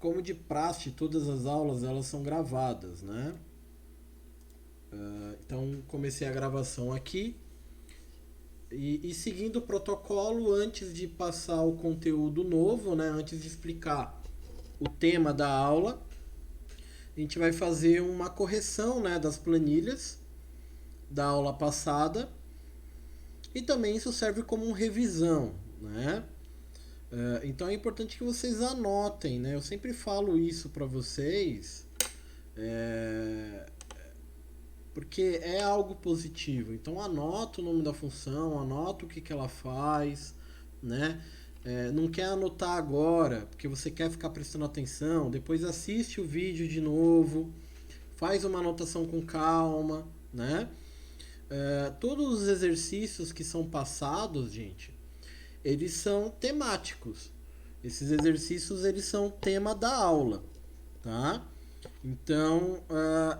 como de praxe, todas as aulas elas são gravadas, né? Então comecei a gravação aqui e seguindo o protocolo antes de passar o conteúdo novo, né? Antes de explicar o tema da aula, a gente vai fazer uma correção, né, das planilhas da aula passada e também isso serve como uma revisão, né? Então é importante que vocês anotem, né? Eu sempre falo isso para vocês, é, porque é algo positivo. Então anota o nome da função, anota o que, que ela faz, né? Não quer anotar agora, porque você quer ficar prestando atenção. Depois assiste o vídeo de novo, faz uma anotação com calma, né? Todos os exercícios que são passados, gente, eles são temáticos. Esses exercícios eles são tema da aula, tá? Então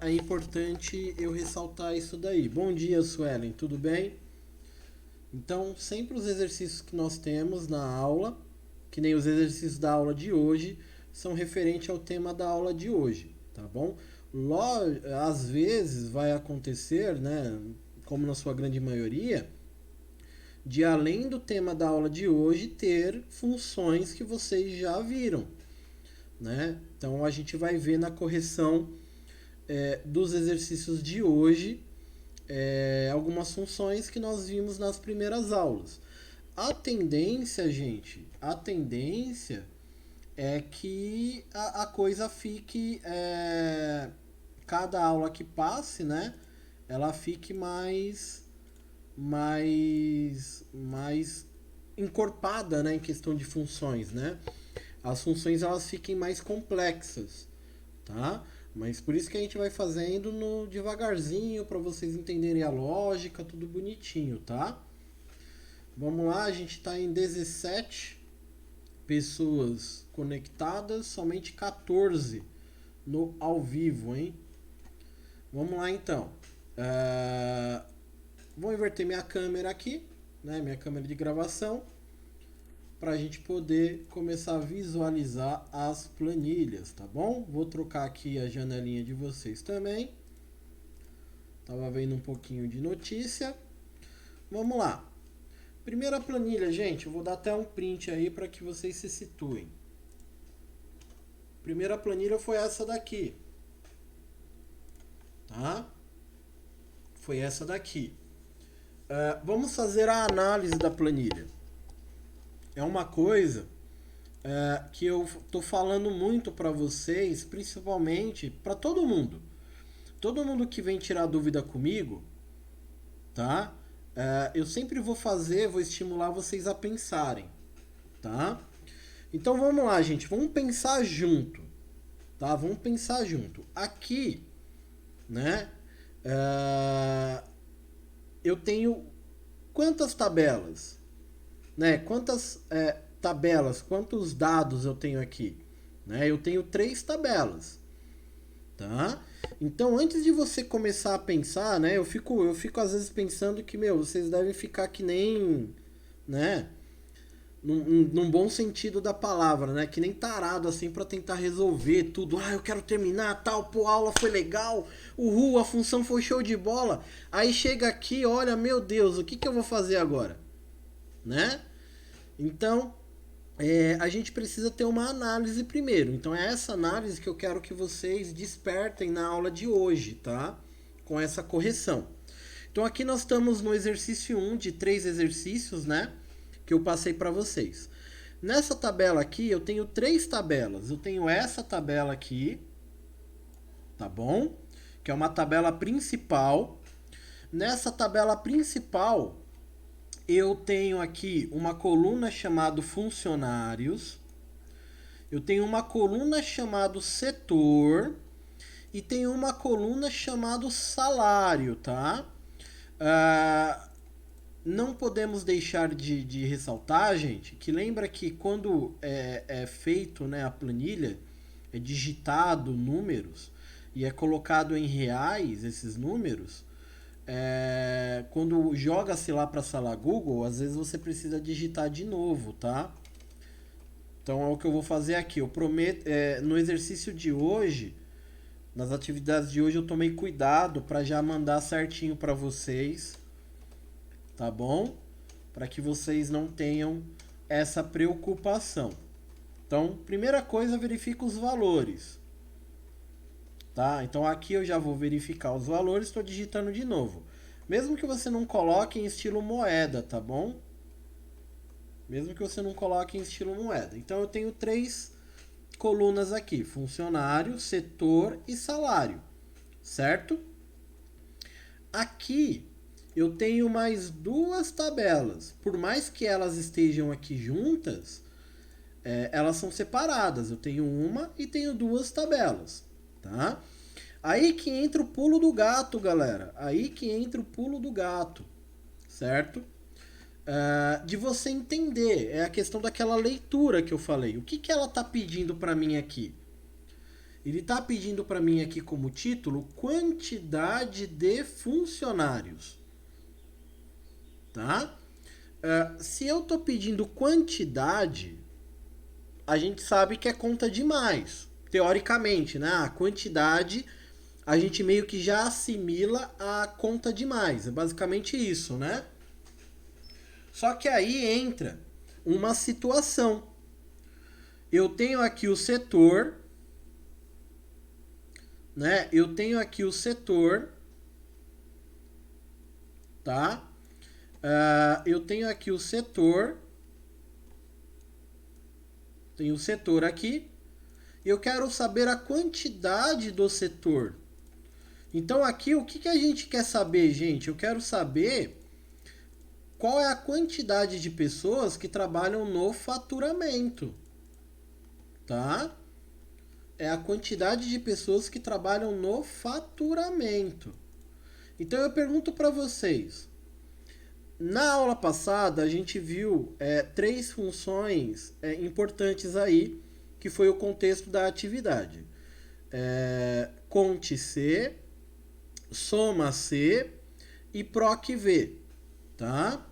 é importante eu ressaltar isso daí. Bom dia, Suelen, tudo bem? Então, sempre os exercícios que nós temos na aula, que nem os exercícios da aula de hoje, são referentes ao tema da aula de hoje, tá bom? Às vezes vai acontecer, né, como na sua grande maioria, de além do tema da aula de hoje ter funções que vocês já viram, né? Então a gente vai ver na correção dos exercícios de hoje algumas funções que nós vimos nas primeiras aulas. A tendência, gente, a tendência é que a coisa fique, cada aula que passe, né? Ela fique mais encorpada, né, em questão de funções, né? As funções elas fiquem mais complexas, tá? Mas por isso que a gente vai fazendo no devagarzinho para vocês entenderem a lógica, tudo bonitinho, tá? Vamos lá, a gente está em 17 pessoas conectadas, somente 14 no ao vivo, hein? Vamos lá então. Vou inverter minha câmera aqui, né? Minha câmera de gravação, para a gente poder começar a visualizar as planilhas, tá bom? Vou trocar aqui a janelinha de vocês também. Tava vendo um pouquinho de notícia. Vamos lá. Primeira planilha, gente, eu vou dar até um print aí para que vocês se situem. Primeira planilha foi essa daqui, tá? Foi essa daqui. Vamos fazer a análise da planilha. É uma coisa que eu tô falando muito para vocês, principalmente para todo mundo. Todo mundo que vem tirar dúvida comigo, tá? Eu sempre vou estimular vocês a pensarem, tá? Então vamos lá, gente, vamos pensar junto, tá? Vamos pensar junto. Aqui, né? Eu tenho quantas tabelas, né? Quantas tabelas, quantos dados eu tenho aqui, né? Eu tenho 3 tabelas, tá? Então, antes de você começar a pensar, né? Eu fico às vezes pensando que, vocês devem ficar que nem, né? Num bom sentido da palavra, né? Que nem tarado assim para tentar resolver tudo. Eu quero terminar, tal, pô, a aula foi legal, uhul, a função foi show de bola. Aí chega aqui, olha, meu Deus, o que eu vou fazer agora, né? Então, a gente precisa ter uma análise primeiro. Então é essa análise que eu quero que vocês despertem na aula de hoje, tá? Com essa correção. Então aqui nós estamos no exercício 1 de 3 exercícios, né? Que eu passei para vocês. Nessa tabela aqui eu tenho 3 tabelas. Eu tenho essa tabela aqui, tá bom? Que é uma tabela principal. Nessa tabela principal eu tenho aqui uma coluna chamada funcionários, eu tenho uma coluna chamada setor e tenho uma coluna chamada salário, tá? Não podemos deixar de ressaltar, gente, que lembra que quando é feito, né, a planilha, é digitado números e é colocado em reais esses números, quando joga-se lá para a sala Google, às vezes você precisa digitar de novo, tá? Então é o que eu vou fazer aqui. Eu prometo, no exercício de hoje, nas atividades de hoje, eu tomei cuidado para já mandar certinho para vocês, tá bom? Para que vocês não tenham essa preocupação. Então, primeira coisa, verifica os valores. Tá? Então aqui eu já vou verificar os valores, estou digitando de novo. Mesmo que você não coloque em estilo moeda, tá bom? Mesmo que você não coloque em estilo moeda. Então eu tenho 3 colunas aqui: funcionário, setor e salário, certo? Aqui eu tenho mais 2 tabelas. Por mais que elas estejam aqui juntas, elas são separadas. Eu tenho uma e tenho 2 tabelas, tá? Aí que entra o pulo do gato, galera. Aí que entra o pulo do gato, certo? De você entender, é a questão daquela leitura que eu falei. O que, que ela está pedindo para mim aqui? Ele está pedindo para mim aqui como título quantidade de funcionários, tá? Se eu estou pedindo quantidade, a gente sabe que é conta demais, teoricamente, né? A quantidade a gente meio que já assimila a conta demais, é basicamente isso, né? Só que aí entra uma situação. Eu tenho aqui o setor, né? Eu tenho aqui o setor, tá? Eu tenho aqui o setor, tenho o setor aqui. Eu quero saber a quantidade do setor. Então aqui o que a gente quer saber, gente? Eu quero saber qual é a quantidade de pessoas que trabalham no faturamento, tá? É a quantidade de pessoas que trabalham no faturamento. Então eu pergunto para vocês, na aula passada a gente viu 3 funções importantes aí, que foi o contexto da atividade. Conte C, soma C e proc V, tá?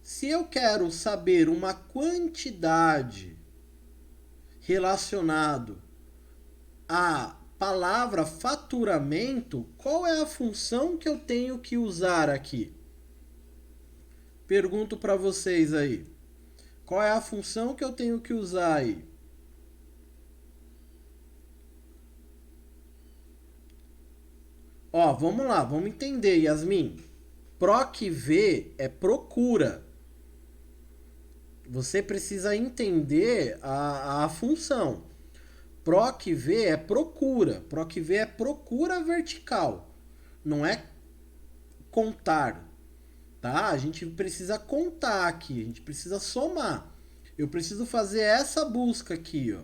Se eu quero saber uma quantidade relacionado à palavra faturamento, qual é a função que eu tenho que usar aqui? Pergunto para vocês aí. Qual é a função que eu tenho que usar aí? Ó, vamos lá, vamos entender, Yasmin. Proc V é procura. Você precisa entender a função. Proc V é procura. Proc V é procura vertical. Não é contar. Tá? A gente precisa contar aqui. A gente precisa somar. Eu preciso fazer essa busca aqui, ó.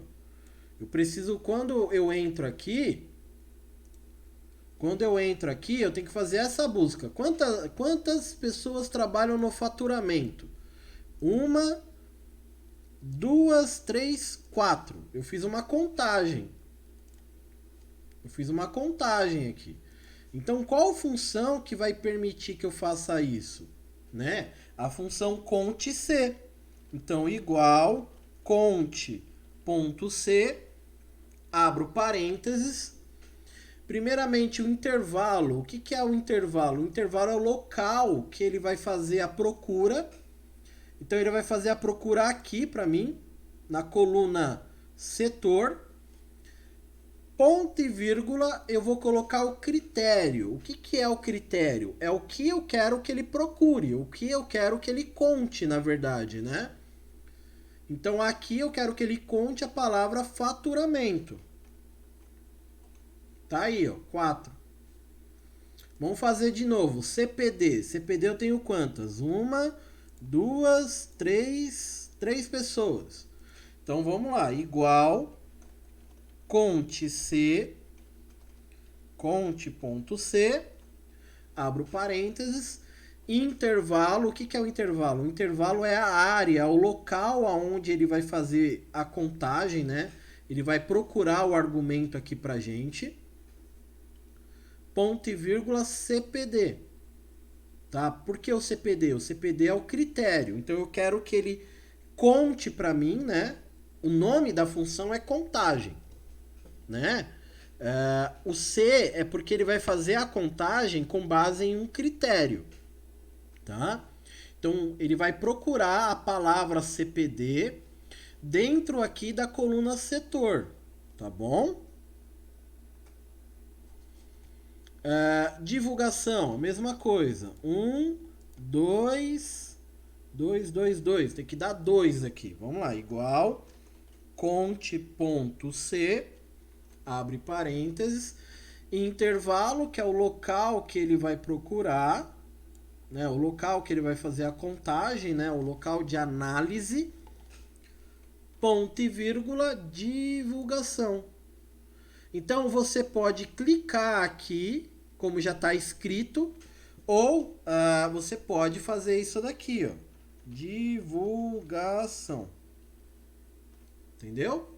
Eu preciso, quando eu entro aqui, eu tenho que fazer essa busca. Quantas pessoas trabalham no faturamento? 1, 2, 3, 4. Eu fiz uma contagem. Aqui. Então, qual função que vai permitir que eu faça isso? Né? A função conte C. Então, igual conte.c, abro parênteses. Primeiramente, o intervalo. O que é o intervalo? O intervalo é o local que ele vai fazer a procura. Então, ele vai fazer a procura aqui para mim, na coluna setor. Ponto e vírgula, eu vou colocar o critério. O que é o critério? É o que eu quero que ele procure, o que eu quero que ele conte, na verdade, né? Então, aqui eu quero que ele conte a palavra faturamento. Tá aí, ó, 4. Vamos fazer de novo. CPD. CPD eu tenho quantas? 1, 2, 3 pessoas. Então, vamos lá. Igual conte C, conte.c, abro parênteses, intervalo. O que é o intervalo? O intervalo é a área, o local onde ele vai fazer a contagem, né? Ele vai procurar o argumento aqui pra gente. Ponto e vírgula CPD. Tá? Por que o CPD? O CPD é o critério. Então eu quero que ele conte para mim, né, o nome da função é contagem, né? O C é porque ele vai fazer a contagem com base em um critério, tá? Então, ele vai procurar a palavra CPD dentro aqui da coluna setor, tá bom? Divulgação, a mesma coisa. 1, 2, 2, 2, 2. Tem que dar 2 aqui. Vamos lá, igual conte.c, abre parênteses, intervalo, que é o local que ele vai procurar, né? O local que ele vai fazer a contagem, né? O local de análise, ponto e vírgula, divulgação. Então você pode clicar aqui, como já está escrito, ou você pode fazer isso daqui, ó, divulgação. Entendeu?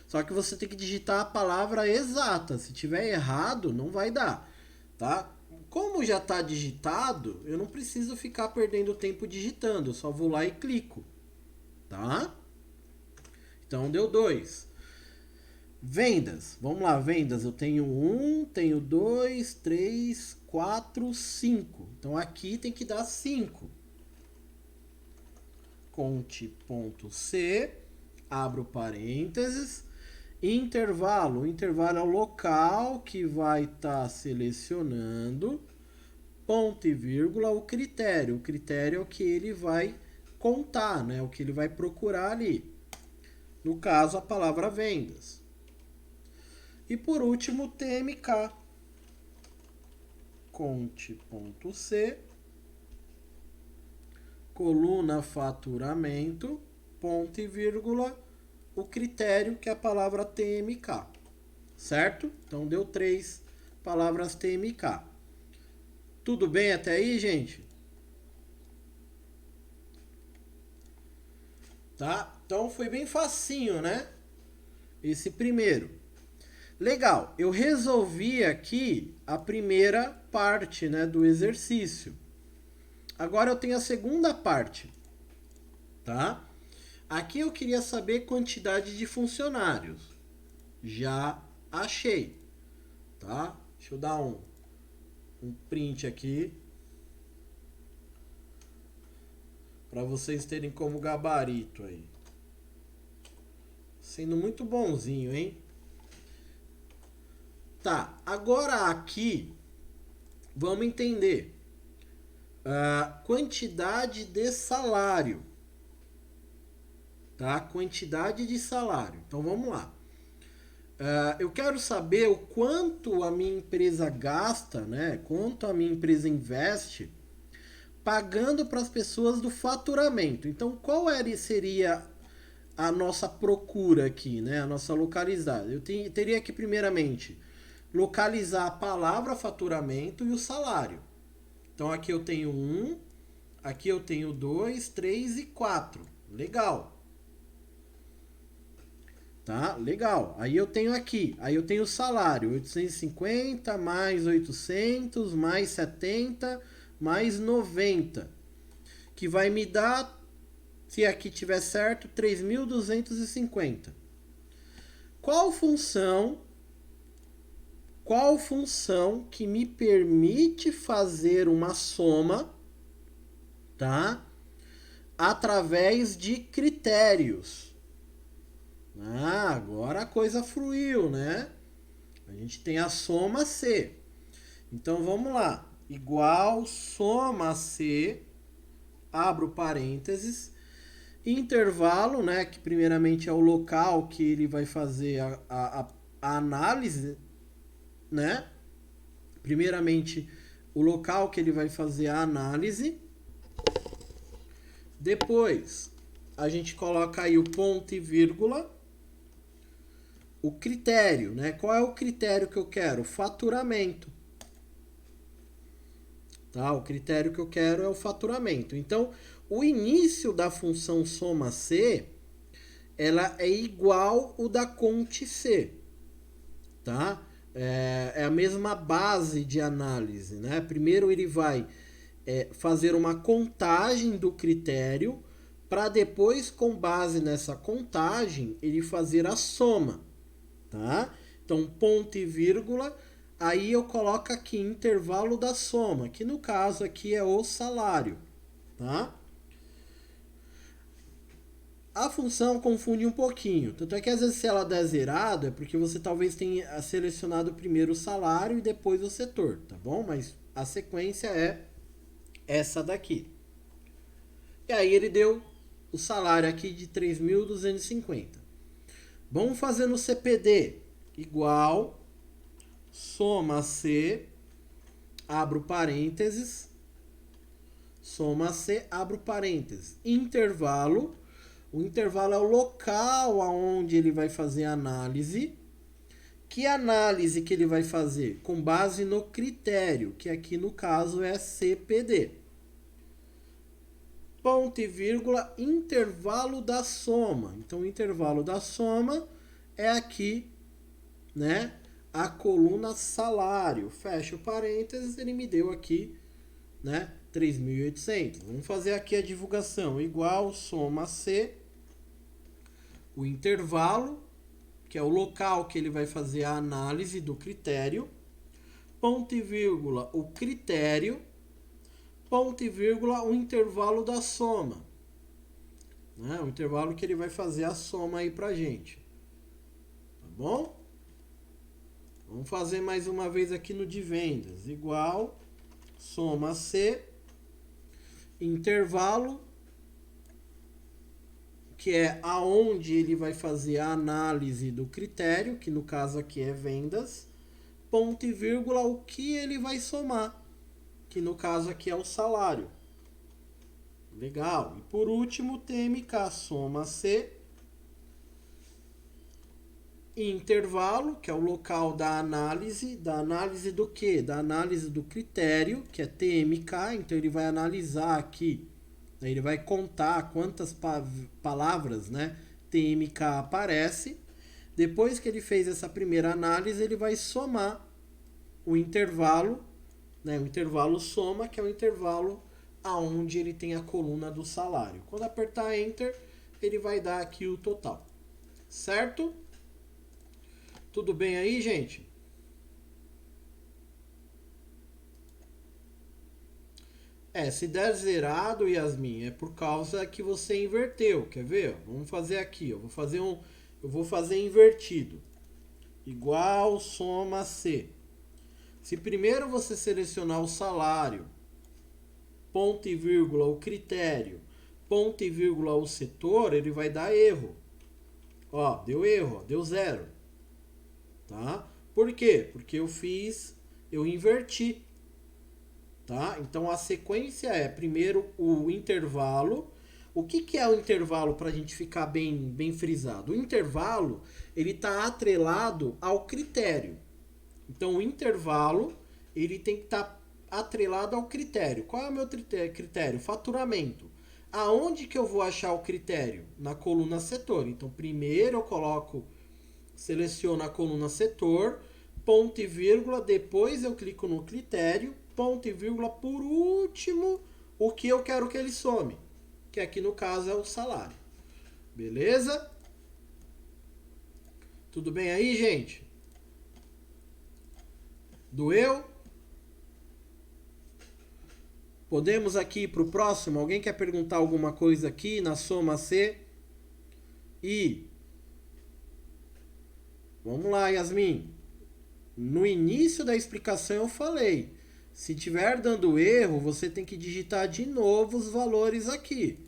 Só que você tem que digitar a palavra exata. Se tiver errado, não vai dar, tá? Como já está digitado, eu não preciso ficar perdendo tempo digitando. Eu só vou lá e clico, tá? Então deu 2. Vendas. Vamos lá, vendas. Eu tenho 1, tenho 2, 3, 4, 5. Então aqui tem que dar 5. Conte.c, abro parênteses, intervalo. O intervalo é o local que vai estar selecionando, ponto e vírgula, o critério. O critério é o que ele vai contar, né? O que ele vai procurar ali. No caso, a palavra vendas. E por último, TMK. Conte.c, coluna faturamento, ponto e vírgula, o critério que é a palavra TMK. Certo? Então deu 3 palavras TMK. Tudo bem até aí, gente? Tá? Então foi bem facinho, né? Esse primeiro. Legal, eu resolvi aqui a primeira parte, né, do exercício. Agora eu tenho a segunda parte, tá? Aqui eu queria saber quantidade de funcionários. Já achei, tá? Deixa eu dar um print aqui para vocês terem como gabarito aí. Sendo muito bonzinho, hein? Tá, agora aqui vamos entender quantidade de salário, tá? Quantidade de salário. Então vamos lá. Eu quero saber o quanto a minha empresa gasta, né? Quanto a minha empresa investe pagando para as pessoas do faturamento. Então qual seria a nossa procura aqui, né? A nossa localizada. Eu teria que primeiramente localizar a palavra faturamento e o salário. Então aqui eu tenho 1, aqui eu tenho 2, 3 e 4. Legal. Tá? Legal. Aí eu tenho aqui, aí eu tenho o salário, 850 mais 800 mais 70 mais 90, que vai me dar, se aqui tiver certo, 3.250. Qual função que me permite fazer uma soma, tá? Através de critérios. Agora a coisa fluiu, né? A gente tem a soma C. Então vamos lá. Igual soma C, abro parênteses, intervalo, né? Que primeiramente é o local que ele vai fazer a análise, né? Primeiramente, o local que ele vai fazer a análise. Depois, a gente coloca aí o ponto e vírgula. O critério, né? Qual é o critério que eu quero? Faturamento. Tá? O critério que eu quero é o faturamento. Então, o início da função soma C, ela é igual o da conte C. Tá? É a mesma base de análise, né? Primeiro ele vai fazer uma contagem do critério para depois, com base nessa contagem, ele fazer a soma, tá? Então, ponto e vírgula, aí eu coloco aqui intervalo da soma, que no caso aqui é o salário, tá? A função confunde um pouquinho, tanto é que às vezes se ela der zerado é porque você talvez tenha selecionado primeiro o salário e depois o setor, tá bom? Mas a sequência é essa daqui. E aí ele deu o salário aqui de 3.250. Vamos fazer no CPD. Igual, soma C, abro parênteses, soma C, abro parênteses. Intervalo. O intervalo é o local aonde ele vai fazer a análise. Que análise que ele vai fazer? Com base no critério, que aqui no caso é CPD. Ponto e vírgula, intervalo da soma. Então, o intervalo da soma é aqui, né? A coluna salário. Fecha o parênteses, ele me deu aqui, né? 3.800. Vamos fazer aqui a divulgação. Igual, soma C, o intervalo, que é o local que ele vai fazer a análise do critério. Ponto e vírgula, o critério. Ponto e vírgula, o intervalo da soma. Né? O intervalo que ele vai fazer a soma aí pra gente. Tá bom? Vamos fazer mais uma vez aqui no de vendas. Igual, soma C, intervalo, que é aonde ele vai fazer a análise do critério, que no caso aqui é vendas, ponto e vírgula, o que ele vai somar, que no caso aqui é o salário. Legal. E por último, TMK, soma C, intervalo, que é o local da análise do quê? Da análise do critério, que é TMK, então ele vai analisar aqui, ele vai contar quantas palavras, né, TMK aparece. Depois que ele fez essa primeira análise, ele vai somar o intervalo, né, o intervalo soma, que é o intervalo aonde ele tem a coluna do salário. Quando apertar Enter, ele vai dar aqui o total. Certo? Tudo bem aí, gente? Se der zerado, Yasmin, é por causa que você inverteu. Quer ver? Vamos fazer aqui. Eu vou fazer invertido. Igual, soma C. Se primeiro você selecionar o salário, ponto e vírgula o critério, ponto e vírgula o setor, ele vai dar erro. Ó, deu erro, ó, deu zero. Tá? Por quê? Porque eu inverti. Tá? Então a sequência é primeiro o intervalo. O que é o intervalo para a gente ficar bem frisado? O intervalo ele está atrelado ao critério. Então o intervalo ele tem que estar atrelado ao critério. Qual é o meu critério? Faturamento. Aonde que eu vou achar o critério? Na coluna setor. Então primeiro eu seleciono a coluna setor, ponto e vírgula, depois eu clico no critério, ponto e vírgula, por último, o que eu quero que ele some, que aqui no caso é o salário. Beleza? Tudo bem aí, gente? Doeu? Podemos aqui para o próximo? Alguém quer perguntar alguma coisa aqui na soma C? Vamos lá, Yasmin. No início da explicação eu falei, se tiver dando erro, você tem que digitar de novo os valores aqui.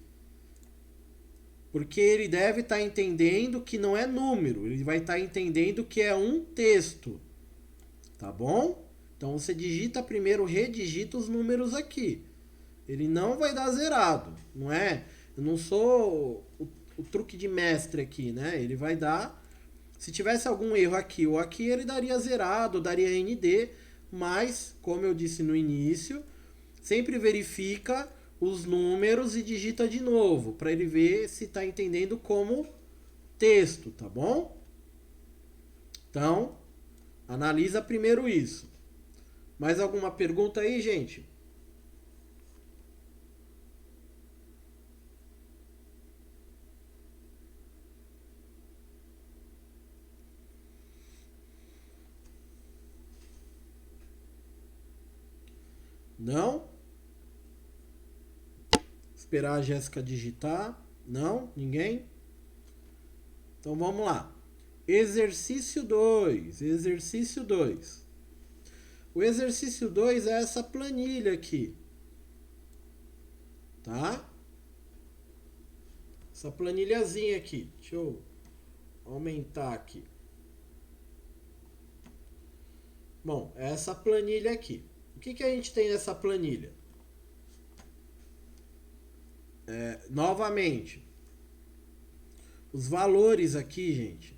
Porque ele deve estar entendendo que não é número, ele vai estar entendendo que é um texto. Tá bom? Então você digita primeiro, redigita os números aqui. Ele não vai dar zerado, não é? Eu não sou o truque de mestre aqui, né? Ele vai dar... Se tivesse algum erro aqui ou aqui, ele daria zerado, daria ND, mas, como eu disse no início, sempre verifica os números e digita de novo, para ele ver se está entendendo como texto, tá bom? Então, analisa primeiro isso. Mais alguma pergunta aí, gente? Não? Esperar a Jéssica digitar. Não? Ninguém? Então vamos lá. Exercício 2. Exercício 2. O exercício 2 é essa planilha aqui. Tá? Essa planilhazinha aqui. Deixa eu aumentar aqui. Bom, é essa planilha aqui. O que a gente tem nessa planilha? Novamente, os valores aqui, gente.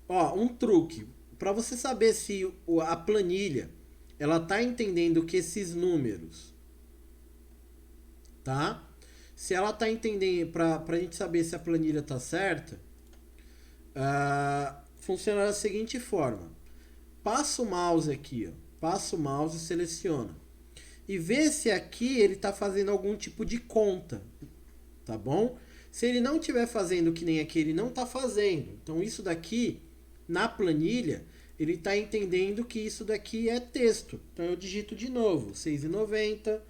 Ó, um truque. Para você saber se a planilha ela tá entendendo que esses números, tá? Se ela tá entendendo, pra gente saber se a planilha tá certa, funciona da seguinte forma. Passa o mouse aqui, ó. Passa o mouse e seleciona. E vê se aqui ele tá fazendo algum tipo de conta, tá bom? Se ele não estiver fazendo que nem aqui, ele não tá fazendo. Então isso daqui, na planilha, ele está entendendo que isso daqui é texto. Então eu digito de novo, 6,90,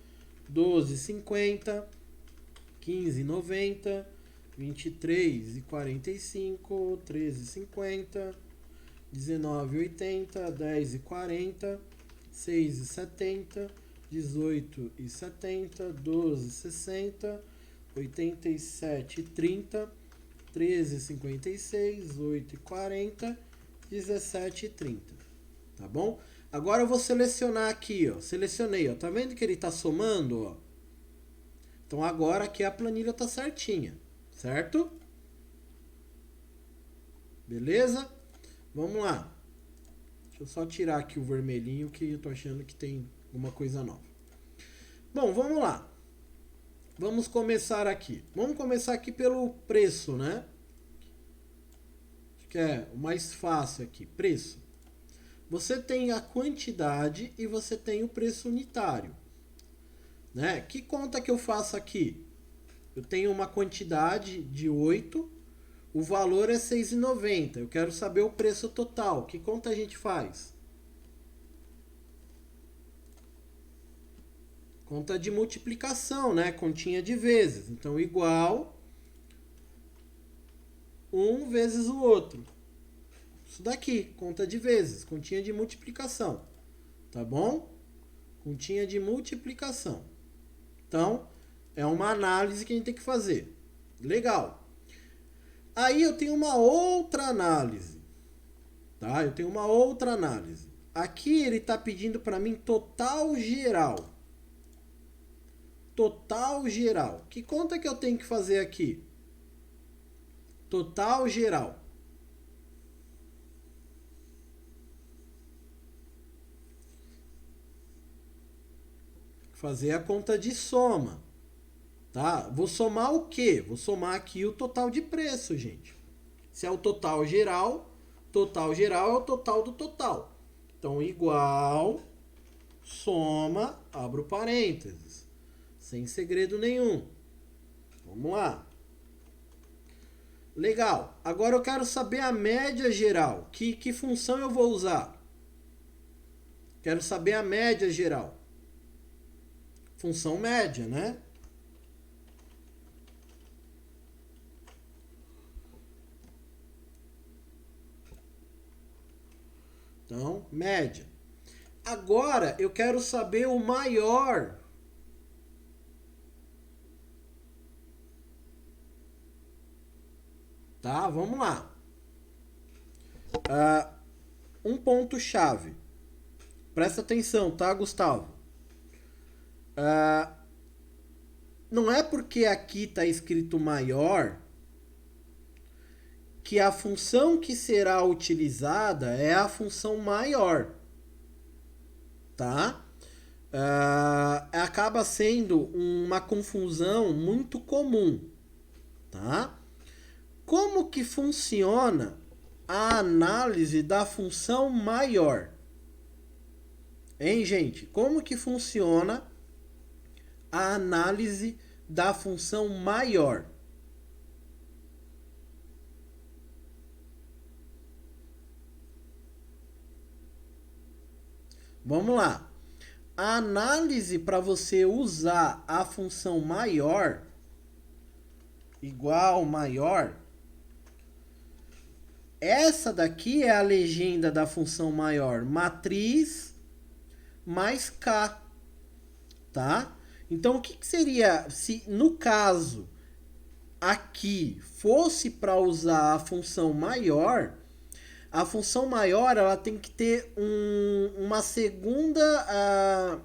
12,50, 15,90, 23,45, 13,50, 19,80, 10,40, 6,70, 18,70, 12,60, 87,30, 13,56, 8,40, 17,30. Tá bom? Agora eu vou selecionar aqui, ó. Selecionei, ó. Tá vendo que ele tá somando, ó? Então agora aqui a planilha tá certinha, certo? Beleza? Vamos lá. Deixa eu só tirar aqui o vermelhinho que eu tô achando que tem alguma coisa nova. Bom, vamos lá. Vamos começar aqui. Vamos começar aqui pelo preço, né? Acho que é o mais fácil aqui. Preço. Você tem a quantidade e você tem o preço unitário. Né? Que conta que eu faço aqui? Eu tenho uma quantidade de 8, o valor é 6,90. Eu quero saber o preço total. Que conta a gente faz? Conta de multiplicação, né? Continha de vezes. Então, igual um vezes o outro. Isso daqui, conta de vezes, continha de multiplicação. Tá bom? Continha de multiplicação. Então, é uma análise que a gente tem que fazer. Legal. Aí eu tenho uma outra análise. Tá? Eu tenho uma outra análise. Aqui ele está pedindo para mim total geral. Total geral. Que conta que eu tenho que fazer aqui? Total geral. Fazer a conta de soma. Tá? Vou somar o quê? Vou somar aqui o total de preço, gente. Se é o total geral é o total do total. Então, igual, soma, abro parênteses. Sem segredo nenhum. Vamos lá. Legal. Agora eu quero saber a média geral. Que função eu vou usar? Quero saber a média geral. Função média, né? Então, média. Agora eu quero saber o maior. Tá? Vamos lá. Um ponto-chave. Presta atenção, tá, Gustavo? Não é porque aqui está escrito maior que a função que será utilizada é a função maior. Tá? Acaba sendo uma confusão muito comum. Tá? Como que funciona a análise da função maior? Hein, gente? Como que funciona a análise da função maior? Vamos lá. a análise para você usar a função maior, igual maior, essa daqui é a legenda da função maior, matriz mais K, tá? Então, o que seria, se no caso aqui fosse para usar a função maior ela tem que ter uma segunda,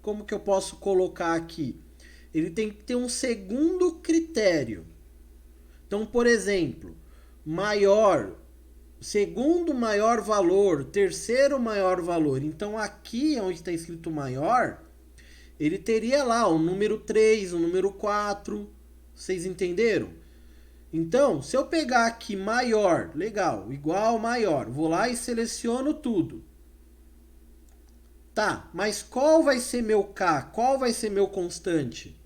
como que eu posso colocar aqui? Ele tem que ter um segundo critério. Então, por exemplo, maior, segundo maior valor, terceiro maior valor. Então, aqui onde está escrito maior, ele teria lá o número 3, o número 4. Vocês entenderam? Então, se eu pegar aqui maior, legal, igual maior, vou lá e seleciono tudo. Tá, mas qual vai ser meu K? Qual vai ser meu constante?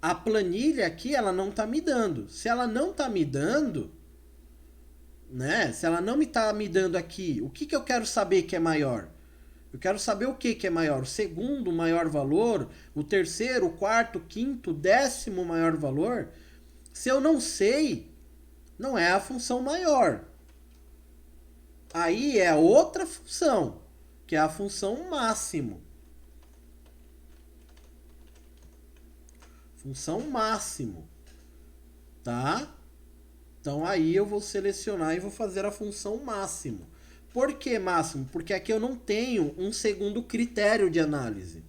A planilha aqui, ela não está me dando. Se ela não está me dando, né? Se ela não está me dando aqui, o que eu quero saber que é maior? Eu quero saber o que é maior. O segundo maior valor, o terceiro, o quarto, o quinto, o 10º maior valor. Se eu não sei, não é a função maior. Aí é outra função, que é a função máximo. Função máximo. Tá? Então aí eu vou selecionar e vou fazer a função máximo. Por que máximo? Porque aqui eu não tenho um segundo critério de análise.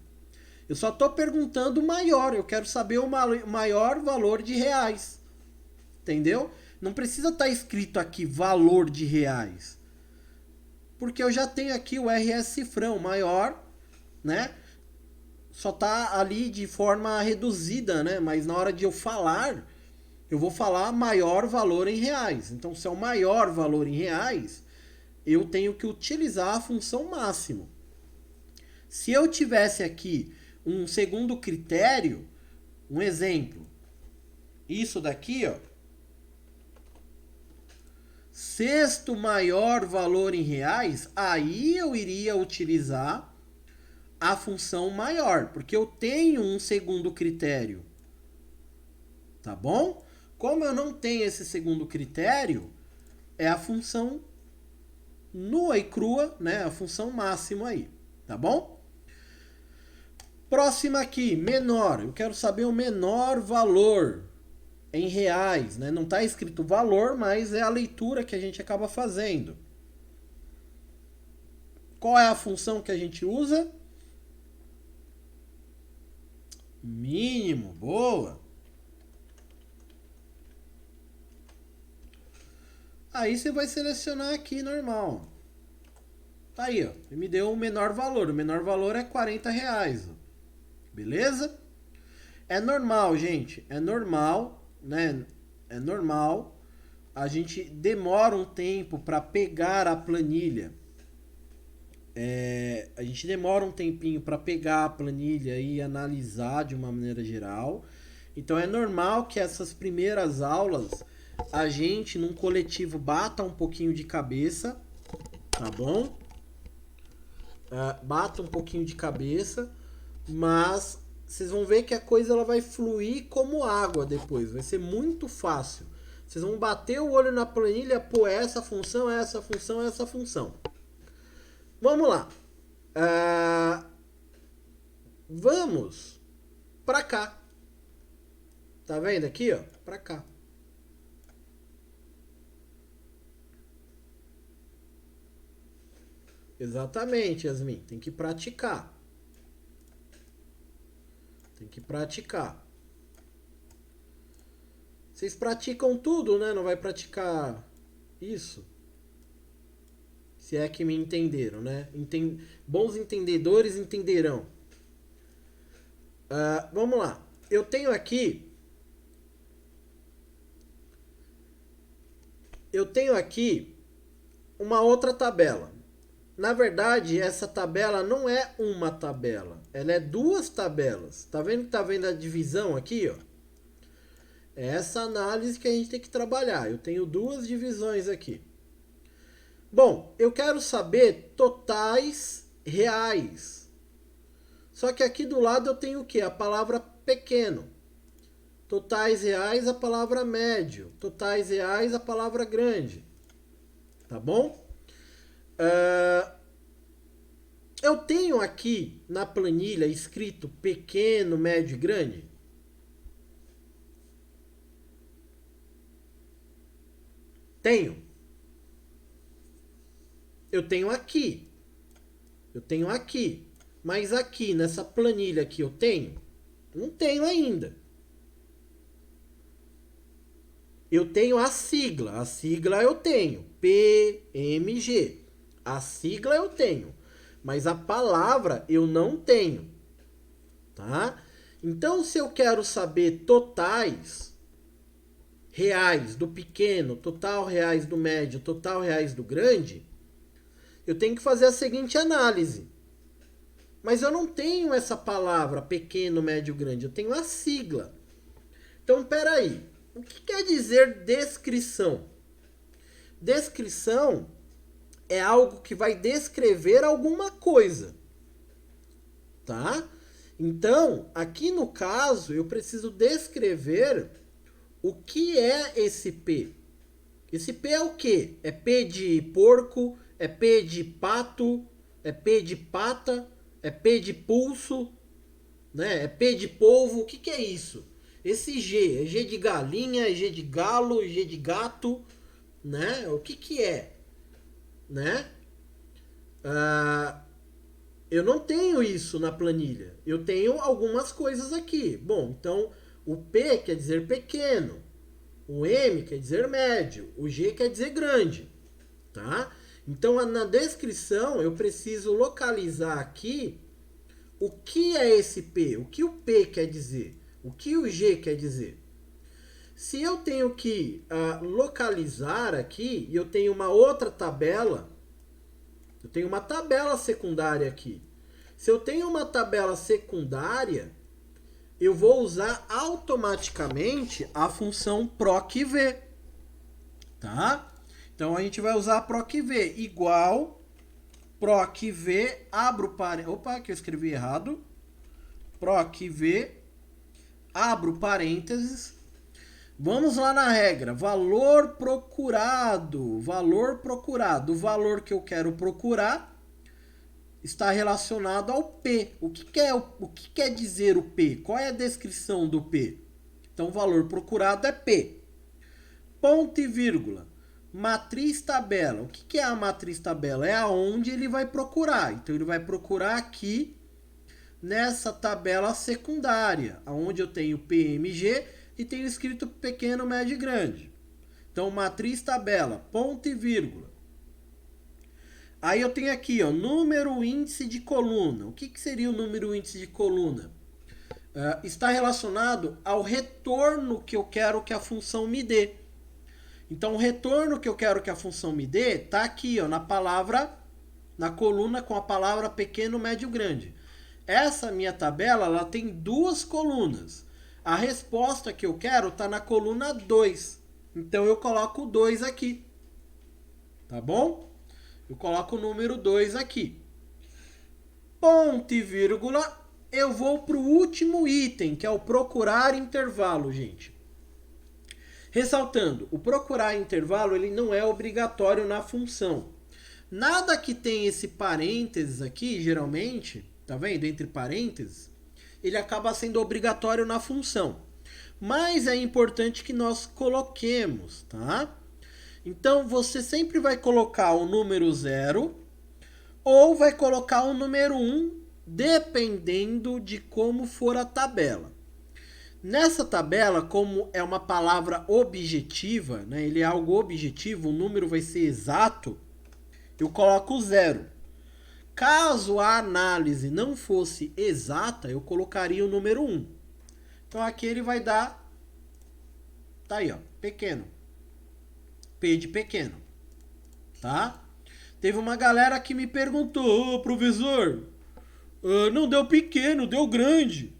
Eu só estou perguntando o maior. Eu quero saber o maior valor de reais. Entendeu? Não precisa estar escrito aqui valor de reais. Porque eu já tenho aqui o RS cifrão maior, né? Só está ali de forma reduzida, né? Mas na hora de eu falar, eu vou falar maior valor em reais. Então, se é o maior valor em reais, eu tenho que utilizar a função máximo. Se eu tivesse aqui um segundo critério, um exemplo, isso daqui, ó, sexto maior valor em reais, aí eu iria utilizar a função maior, porque eu tenho um segundo critério. Tá bom? Como eu não tenho esse segundo critério, é a função nua e crua, né? A função máxima aí, tá bom? Próxima aqui, menor. Eu quero saber o menor valor em reais, né? Não está escrito valor, mas é a leitura que a gente acaba fazendo. Qual é a função que a gente usa? Mínimo, boa. Aí você vai selecionar aqui normal. Tá aí, ó. Me deu o menor valor. O menor valor é R$40. Beleza? É normal, gente. É normal, né? É normal. A gente demora um tempo para pegar a planilha. A gente demora um tempinho para pegar a planilha e analisar de uma maneira geral. Então é normal que essas primeiras aulas a gente, num coletivo, bata um pouquinho de cabeça, tá bom? Bata um pouquinho de cabeça, mas vocês vão ver que a coisa ela vai fluir como água depois, vai ser muito fácil. Vocês vão bater o olho na planilha, pô, essa função, essa função, essa função. Vamos lá. Vamos pra cá. Tá vendo aqui, ó? Pra cá. Exatamente, Yasmin. Tem que praticar. Tem que praticar. Vocês praticam tudo, né? Não vai praticar isso? Se é que me entenderam, né? Bons entendedores entenderão. Vamos lá. Eu tenho aqui uma outra tabela. Na verdade, essa tabela não é uma tabela. Ela é duas tabelas. Tá vendo que tá vendo a divisão aqui, ó? É essa análise que a gente tem que trabalhar. Eu tenho duas divisões aqui. Bom, eu quero saber totais reais. Só que aqui do lado eu tenho o quê? A palavra pequeno. Totais reais, a palavra médio. Totais reais, a palavra grande. Tá bom? Eu tenho aqui na planilha escrito pequeno, médio e grande? Tenho. Eu tenho aqui. Eu tenho aqui. Mas aqui, nessa planilha que eu tenho, não tenho ainda. Eu tenho a sigla. A sigla eu tenho. PMG. A sigla eu tenho. Mas a palavra eu não tenho. Tá? Então, se eu quero saber totais reais do pequeno, total reais do médio, total reais do grande, eu tenho que fazer a seguinte análise. Mas eu não tenho essa palavra pequeno, médio, grande. Eu tenho a sigla. Então, peraí. O que quer dizer descrição? Descrição é algo que vai descrever alguma coisa. Tá? Então, aqui no caso, eu preciso descrever o que é esse P. Esse P é o quê? É P de porco? É P de pato? É P de pata? É P de pulso? Né? É P de polvo? O que é isso? Esse G, é G de galinha, é G de galo, é G de gato, né? O que é? Né? Eu não tenho isso na planilha. Eu tenho algumas coisas aqui. Bom, então o P quer dizer pequeno, o M quer dizer médio, o G quer dizer grande, tá? Então na descrição eu preciso localizar aqui o que é esse P, o que o P quer dizer, o que o G quer dizer. Se eu tenho que localizar aqui, e eu tenho uma outra tabela, eu tenho uma tabela secundária aqui. Se eu tenho uma tabela secundária, eu vou usar automaticamente a função procv. Tá? Então a gente vai usar a procv igual procv, abro parênteses. Opa, que eu escrevi errado. Procv, abro parênteses. Vamos lá na regra. Valor procurado. Valor procurado. O valor que eu quero procurar está relacionado ao P. O que quer dizer o P? Qual é a descrição do P? Então, o valor procurado é P. Ponto e vírgula. Matriz tabela. O que é a matriz tabela? É aonde ele vai procurar. Então, ele vai procurar aqui nessa tabela secundária, onde eu tenho PMG e tenho escrito pequeno, médio e grande. Então, matriz tabela, ponto e vírgula. Aí eu tenho aqui, ó, número índice de coluna. O que seria o número índice de coluna? Está relacionado ao retorno que eu quero que a função me dê. Então, o retorno que eu quero que a função me dê está aqui, ó, na coluna com a palavra pequeno, médio, grande. Essa minha tabela, ela tem duas colunas. A resposta que eu quero está na coluna 2. Então, eu coloco o 2 aqui. Tá bom? Eu coloco o número 2 aqui. Ponto e vírgula. Eu vou para o último item, que é o procurar intervalo, gente. Ressaltando, o procurar intervalo ele não é obrigatório na função. Nada que tem esse parênteses aqui, geralmente, tá vendo? Entre parênteses, ele acaba sendo obrigatório na função. Mas é importante que nós coloquemos, tá? Então, você sempre vai colocar o número 0 ou vai colocar o número 1, dependendo de como for a tabela. Nessa tabela, como é uma palavra objetiva, né, ele é algo objetivo, o número vai ser exato, eu coloco 0. Caso a análise não fosse exata, eu colocaria o número 1. Então aqui ele vai dar, tá aí, ó, pequeno. P de pequeno, tá? Teve uma galera que me perguntou, professor, não deu pequeno, deu grande.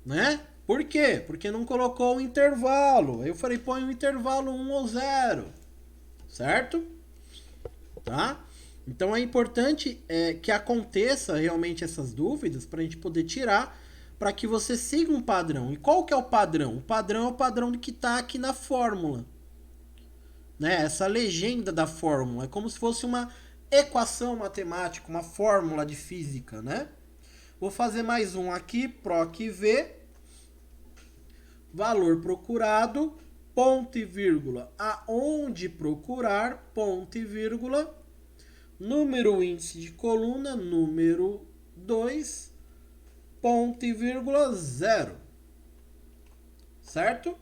Né? Por quê? Porque não colocou o intervalo. Aí eu falei, põe o intervalo 1 ou 0. Certo? tá? Então é importante que aconteça realmente essas dúvidas para a gente poder tirar, para que você siga um padrão. E qual que é o padrão? O padrão é o padrão que está aqui na fórmula, né? Essa legenda da fórmula é como se fosse uma equação matemática, uma fórmula de física, né? Vou fazer mais um aqui, PROC V, valor procurado, ponto e vírgula, aonde procurar, ponto e vírgula, número índice de coluna, número 2, ponto e vírgula, 0. Certo?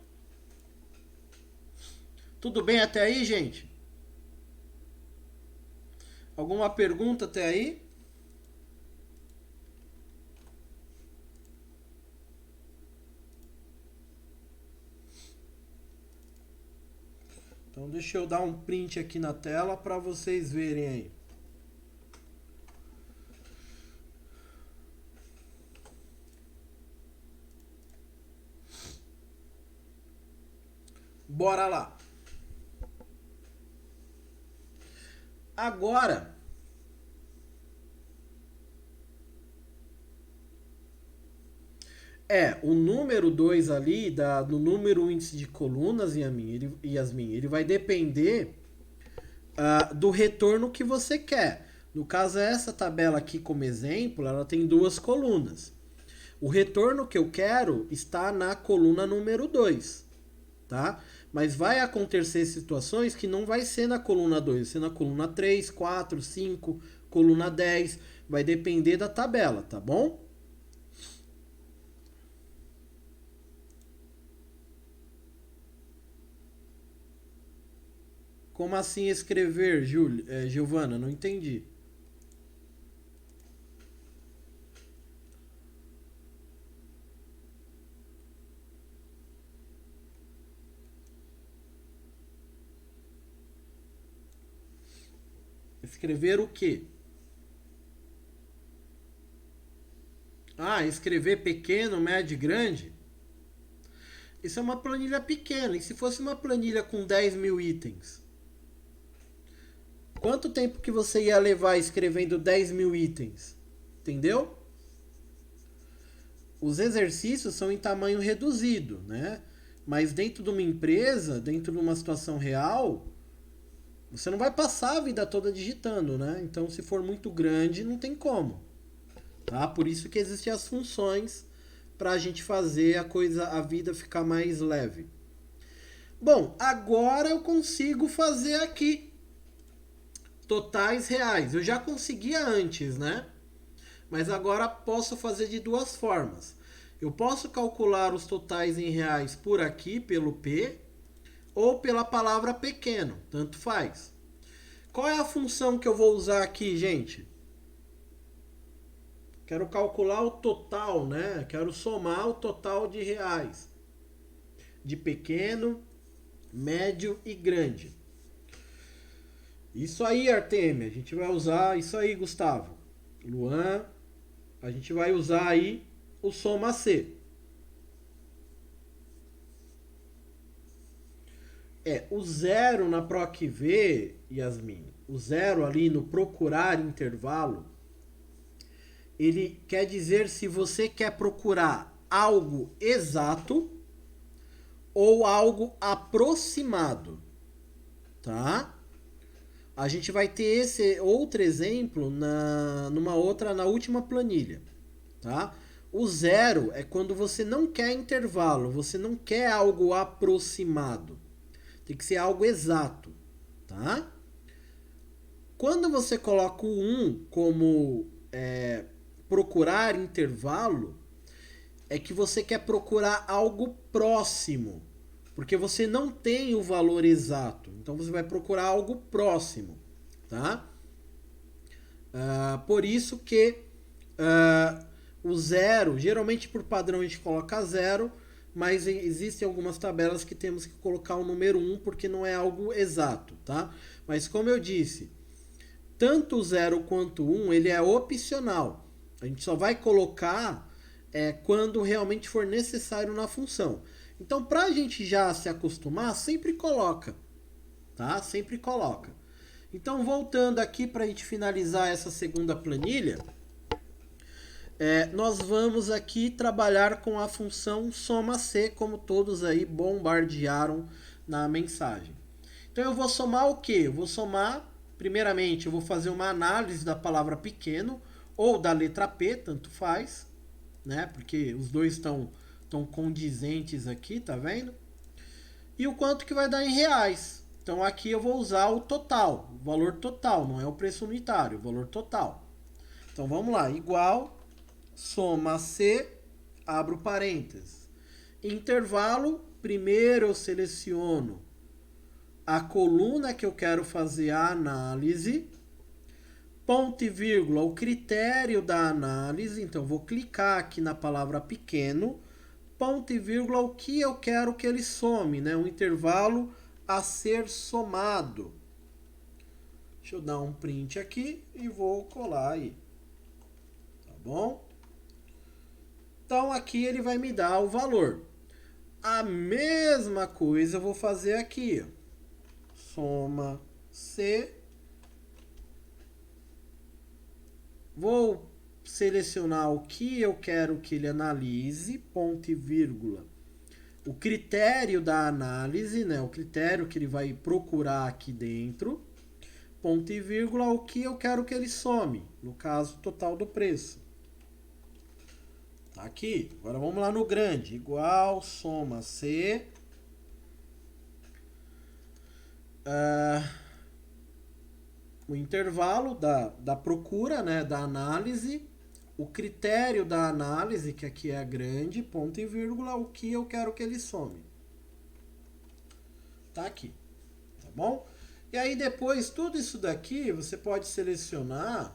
Tudo bem até aí, gente? Alguma pergunta até aí? Então deixa eu dar um print aqui na tela para vocês verem aí. Bora lá. Agora, o número 2 ali, do número índice de colunas, Yasmin, ele vai depender do retorno que você quer. No caso, essa tabela aqui como exemplo, ela tem duas colunas. O retorno que eu quero está na coluna número 2, tá? Mas vai acontecer situações que não vai ser na coluna 2, vai ser na coluna 3, 4, 5, coluna 10, vai depender da tabela, tá bom? Como assim escrever, Giovana? Não entendi. Escrever o quê? Ah, escrever pequeno, médio e grande? Isso é uma planilha pequena. E se fosse uma planilha com 10 mil itens? Quanto tempo que você ia levar escrevendo 10 mil itens? Entendeu? Os exercícios são em tamanho reduzido, né? Mas dentro de uma empresa, dentro de uma situação real, você não vai passar a vida toda digitando, né? Então, se for muito grande, não tem como. Tá? Por isso que existem as funções para a gente fazer a vida ficar mais leve. Bom, agora eu consigo fazer aqui totais reais. Eu já conseguia antes, né? Mas agora posso fazer de duas formas. Eu posso calcular os totais em reais por aqui, pelo P, ou pela palavra pequeno, tanto faz. Qual é a função que eu vou usar aqui, gente? Quero calcular o total, né? Quero somar o total de reais. De pequeno, médio e grande. Isso aí, Artemia. A gente vai usar isso aí, Gustavo. Luan, a gente vai usar aí o soma C. O zero na PROC V, Yasmin, o zero ali no procurar intervalo, ele quer dizer se você quer procurar algo exato ou algo aproximado, tá? A gente vai ter esse outro exemplo na última planilha, tá? O zero é quando você não quer intervalo, você não quer algo aproximado. Tem que ser algo exato, tá? Quando você coloca o 1 como procurar intervalo, é que você quer procurar algo próximo, porque você não tem o valor exato. Então você vai procurar algo próximo, tá? Por isso que o zero, geralmente por padrão a gente coloca zero, mas existem algumas tabelas que temos que colocar o número 1 porque não é algo exato, tá? Mas como eu disse, tanto o 0 quanto o 1, ele é opcional. A gente só vai colocar quando realmente for necessário na função. Então, para a gente já se acostumar, sempre coloca, tá? Sempre coloca. Então, voltando aqui para a gente finalizar essa segunda planilha, nós vamos aqui trabalhar com a função soma-C, como todos aí bombardearam na mensagem. Então, eu vou somar o quê? Eu vou somar, primeiramente, eu vou fazer uma análise da palavra pequeno ou da letra P, tanto faz, né? Porque os dois estão condizentes aqui, tá vendo? E o quanto que vai dar em reais. Então aqui eu vou usar o total, o valor total, não é o preço unitário, o valor total. Então vamos lá, igual, soma C, abro parênteses. Intervalo, primeiro eu seleciono a coluna que eu quero fazer a análise, ponto e vírgula, o critério da análise, então vou clicar aqui na palavra pequeno, ponto e vírgula, o que eu quero que ele some, né? Um intervalo a ser somado. Deixa eu dar um print aqui e vou colar aí. Tá bom? Então aqui ele vai me dar o valor. A mesma coisa eu vou fazer aqui. Soma C. Vou selecionar o que eu quero que ele analise, ponto e vírgula. O critério da análise, né? O critério que ele vai procurar aqui dentro, ponto e vírgula, o que eu quero que ele some, no caso, total do preço. Tá aqui. Agora vamos lá no grande. Igual, soma C. O intervalo da procura, né? Da análise. O critério da análise, que aqui é grande, ponto e vírgula, o que eu quero que ele some. Tá aqui. Tá bom? E aí depois, tudo isso daqui, você pode selecionar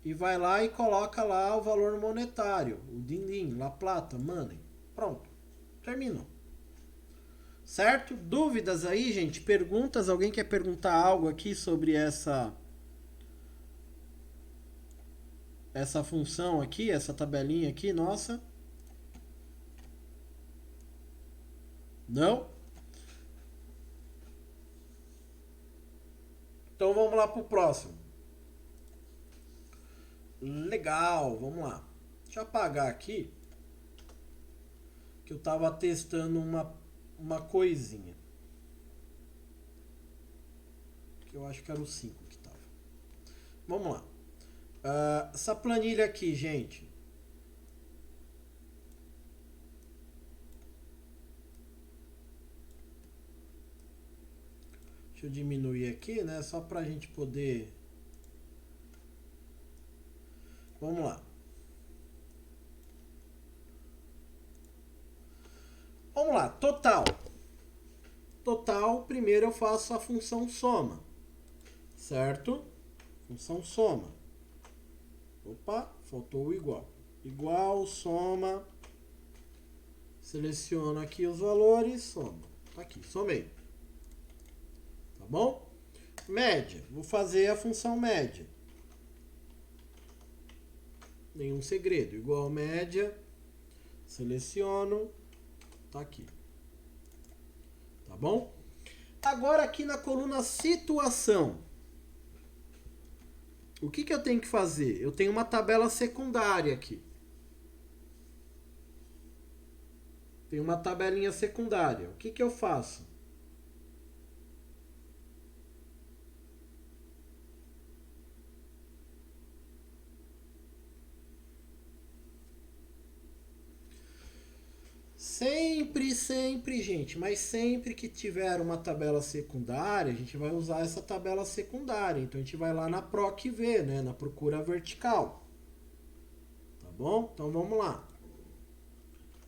e vai lá e coloca lá o valor monetário, o din-din, La Plata, money. Pronto. Terminou. Certo? Dúvidas aí, gente? Perguntas? Alguém quer perguntar algo aqui sobre essa função aqui, essa tabelinha aqui, nossa? Não? Então vamos lá pro próximo. Legal, vamos lá. Deixa eu apagar aqui, que eu tava testando uma coisinha. Que eu acho que era o 5 que tava. Vamos lá. Essa planilha aqui, gente. Deixa eu diminuir aqui, né? Só pra gente poder... Vamos lá. Vamos lá, total. Total, primeiro eu faço a função soma. Certo? Função soma. Opa, faltou o igual. Igual, soma. Seleciono aqui os valores, soma. Tá aqui, somei. Tá bom? Média. Vou fazer a função média. Nenhum segredo. Igual média. Seleciono. Tá aqui. Tá bom? Agora aqui na coluna situação. O que eu tenho que fazer? Eu tenho uma tabela secundária aqui. Tem uma tabelinha secundária. O que eu faço? Sempre, gente, mas sempre que tiver uma tabela secundária, a gente vai usar essa tabela secundária. Então a gente vai lá na PROC-V, né, na procura vertical. Tá bom? Então vamos lá.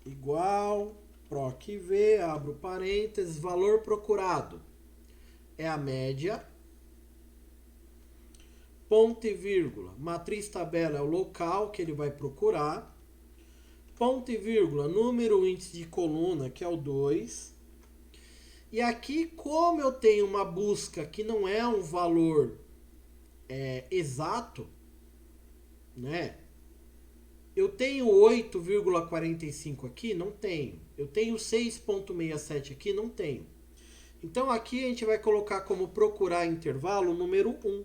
Igual, PROC-V, abro parênteses, valor procurado é a média, ponto e vírgula, matriz tabela é o local que ele vai procurar, ponto e vírgula, número índice de coluna, que é o 2. E aqui, como eu tenho uma busca que não é um valor exato, né? Eu tenho 8,45 aqui? Não tenho. Eu tenho 6,67 aqui? Não tenho. Então aqui a gente vai colocar como procurar intervalo o número 1.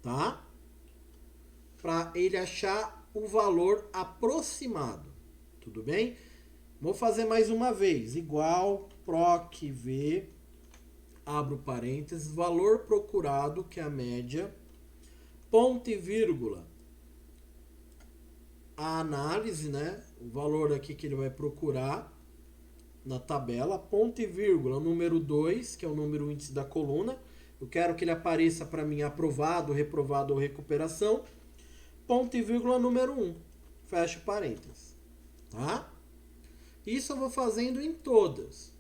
Tá? Para ele achar o valor aproximado. Tudo bem? Vou fazer mais uma vez. Igual proc v, abro parênteses, valor procurado, que é a média, ponto e vírgula, a análise, né? O valor aqui que ele vai procurar na tabela, ponto e vírgula, número 2, que é o número índice da coluna. Eu quero que ele apareça para mim aprovado, reprovado ou recuperação. Ponto e vírgula, número 1. Fecho parênteses. Tá? Isso eu vou fazendo em todas.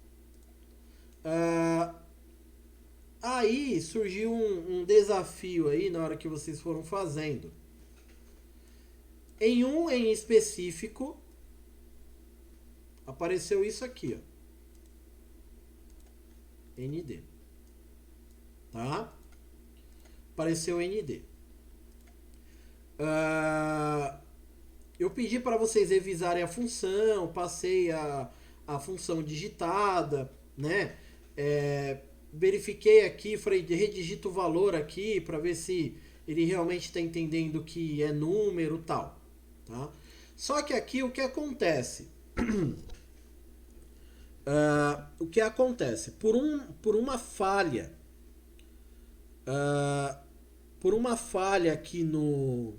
Aí surgiu um desafio aí na hora que vocês foram fazendo. Em um em específico, apareceu isso aqui, ó. ND. Tá? Apareceu ND. Eu pedi para vocês revisarem a função, passei a função digitada, né? Verifiquei aqui, falei, redigita o valor aqui para ver se ele realmente está entendendo que é número e tal. Tá? Só que aqui o que acontece? O que acontece? Por uma falha, aqui não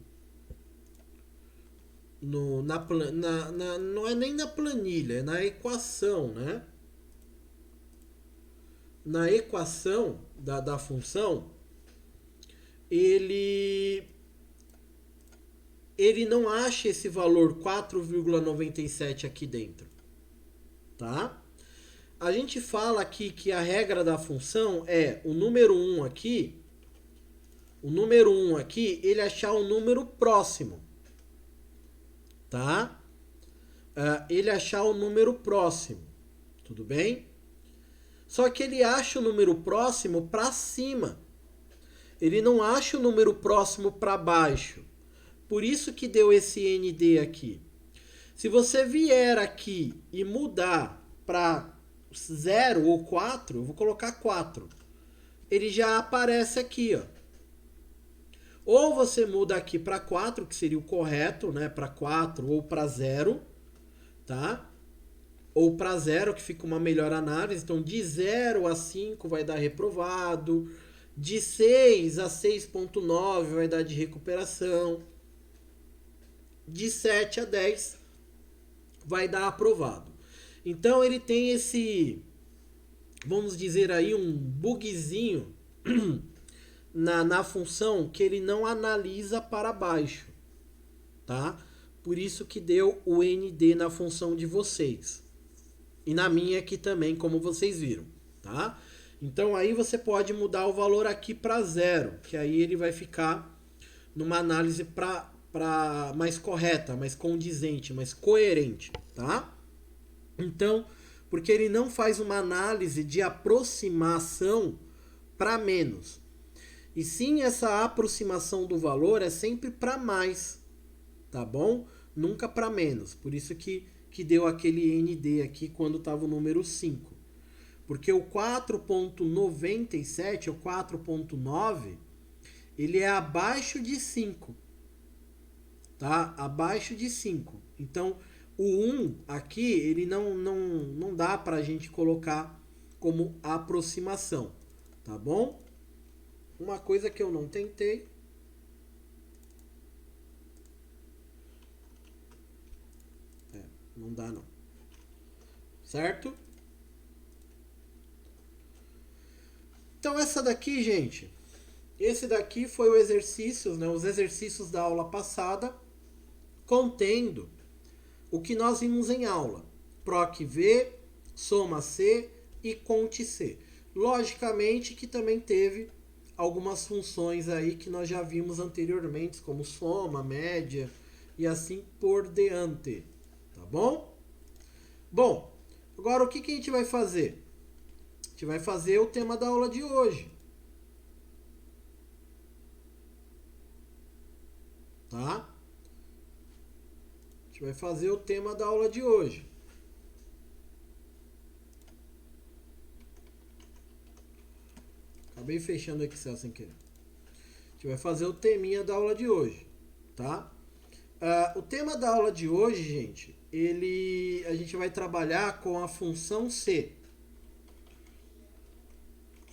é nem na planilha, é na equação, né? Na equação da função, ele não acha esse valor 4,97 aqui dentro, tá? A gente fala aqui que a regra da função é o número 1 aqui, ele achar um número próximo, tá? Ele achar o número próximo, tudo bem? Só que ele acha o número próximo para cima. Ele não acha o número próximo para baixo. Por isso que deu esse ND aqui. Se você vier aqui e mudar para 0 ou 4, eu vou colocar 4. Ele já aparece aqui, ó. Ou você muda aqui para 4, que seria o correto, né? Para 4 ou para 0, tá? Ou para 0, que fica uma melhor análise. Então, de 0 a 5 vai dar reprovado. De 6 a 6,9 vai dar de recuperação. De 7 a 10 vai dar aprovado. Então, ele tem esse, vamos dizer aí, um bugzinho na função que ele não analisa para baixo, tá? Por isso que deu o ND na função de vocês. E na minha aqui também, como vocês viram, tá? Então aí você pode mudar o valor aqui para 0, que aí ele vai ficar numa análise mais correta, mais condizente, mais coerente, tá? Então, porque ele não faz uma análise de aproximação para menos. E sim, essa aproximação do valor é sempre para mais, tá bom? Nunca para menos. Por isso que deu aquele ND aqui quando estava o número 5. Porque o 4,97, o 4,9, ele é abaixo de 5. Tá? Abaixo de 5. Então, o 1 aqui, ele não dá para a gente colocar como aproximação. Tá bom? Uma coisa que eu não tentei. Não dá não. Certo? Então essa daqui, gente, esse daqui foi o exercício, né, os exercícios da aula passada, contendo o que nós vimos em aula. Proc V, soma C e conte C. Logicamente que também teve algumas funções aí que nós já vimos anteriormente, como soma, média e assim por diante. Tá bom? Bom, agora o que a gente vai fazer? A gente vai fazer o tema da aula de hoje. Tá? A gente vai fazer o tema da aula de hoje. Acabei fechando o Excel sem querer. A gente vai fazer o teminha da aula de hoje, tá? O tema da aula de hoje, gente, a gente vai trabalhar com a função C.